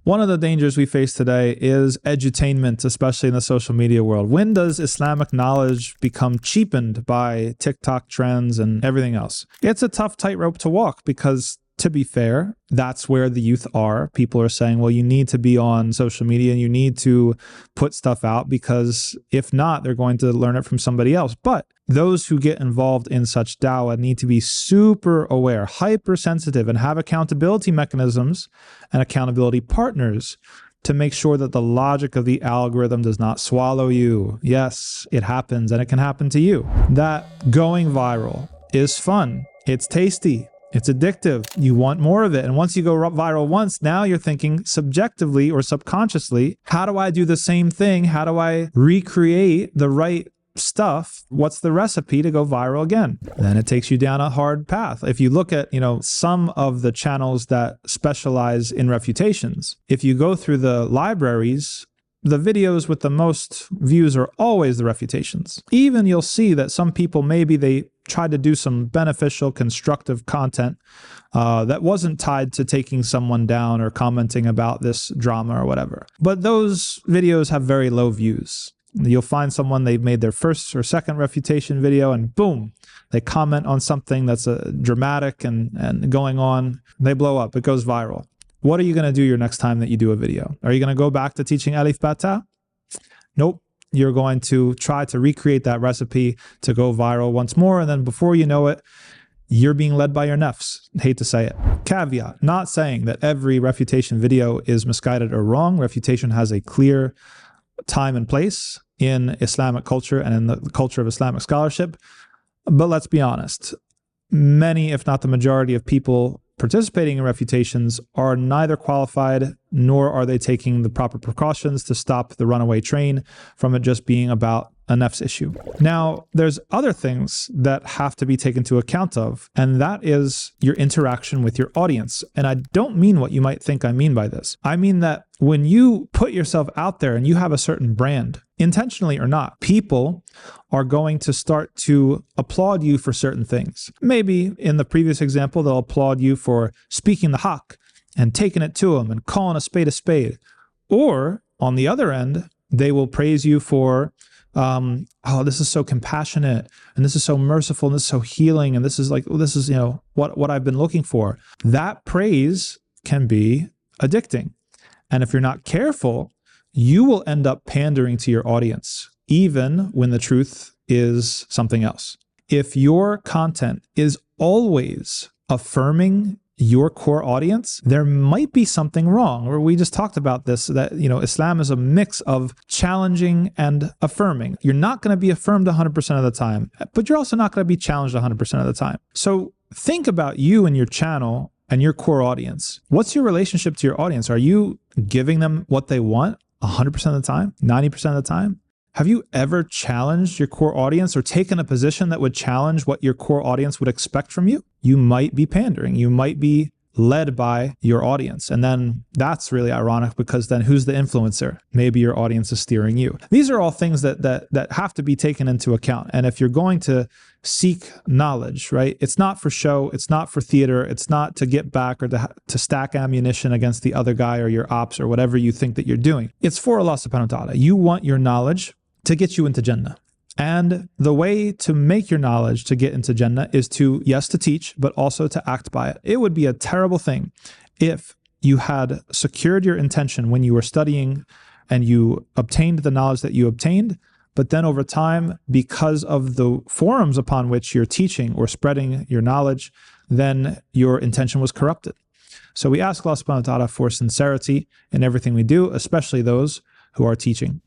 One of the dangers we face today is edutainment, especially in the social media world. When does Islamic knowledge become cheapened by TikTok trends and everything else? It's a tough tightrope to walk because, to be fair, that's where the youth are. People are saying, well, you need to be on social media and you need to put stuff out because if not, they're going to learn it from somebody else. But those who get involved in such dawah need to be super aware, hypersensitive, and have accountability mechanisms and accountability partners to make sure that the logic of the algorithm does not swallow you. Yes, it happens, and it can happen to you. That going viral is fun. It's tasty. It's addictive. You want more of it. And once you go viral once, now you're thinking subjectively or subconsciously, how do I do the same thing? How do I recreate the right stuff? What's the recipe to go viral again? Then it takes you down a hard path. If you look at, some of the channels that specialize in refutations, if you go through the libraries, the videos with the most views are always the refutations. Even you'll see that some people, maybe they tried to do some beneficial, constructive content that wasn't tied to taking someone down or commenting about this drama or whatever. But those videos have very low views. You'll find someone, they've made their first or second refutation video and boom, they comment on something that's dramatic and going on. They blow up. It goes viral. What are you going to do your next time that you do a video? Are you going to go back to teaching Alif Bata? Nope. You're going to try to recreate that recipe to go viral once more. And then before you know it, you're being led by your nafs. Hate to say it. Caveat, not saying that every refutation video is misguided or wrong. Refutation has a clear time and place in Islamic culture and in the culture of Islamic scholarship. But let's be honest. Many, if not the majority of people participating in refutations are neither qualified nor are they taking the proper precautions to stop the runaway train from it just being about a nafs issue. Now, there's other things that have to be taken into account of, and that is your interaction with your audience. And I don't mean what you might think I mean by this. I mean that when you put yourself out there and you have a certain brand, intentionally or not, people are going to start to applaud you for certain things. Maybe in the previous example, they'll applaud you for speaking the haqq and taking it to them and calling a spade a spade. Or on the other end, they will praise you for oh, this is so compassionate, and this is so merciful, and this is so healing, and this is what I've been looking for. That praise can be addicting. And if you're not careful, you will end up pandering to your audience, even when the truth is something else. If your content is always affirming your core audience, there might be something wrong. Or we just talked about this, that, Islam is a mix of challenging and affirming. You're not going to be affirmed 100% of the time, but you're also not going to be challenged 100% of the time. So think about you and your channel and your core audience. What's your relationship to your audience? Are you giving them what they want 100% of the time, 90% of the time? Have you ever challenged your core audience or taken a position that would challenge what your core audience would expect from you? You might be pandering. You might be led by your audience. And then that's really ironic because then who's the influencer? Maybe your audience is steering you. These are all things that have to be taken into account. And if you're going to seek knowledge, right? It's not for show. It's not for theater. It's not to get back or to stack ammunition against the other guy or your ops or whatever you think that you're doing. It's for Allah subhanahu wa ta'ala. You want your knowledge to get you into Jannah. And the way to make your knowledge to get into Jannah is to, yes, to teach, but also to act by it. It would be a terrible thing if you had secured your intention when you were studying and you obtained the knowledge that you obtained, but then over time, because of the forums upon which you're teaching or spreading your knowledge, then your intention was corrupted. So we ask Allah subhanahu wa ta'ala for sincerity in everything we do, especially those who are teaching.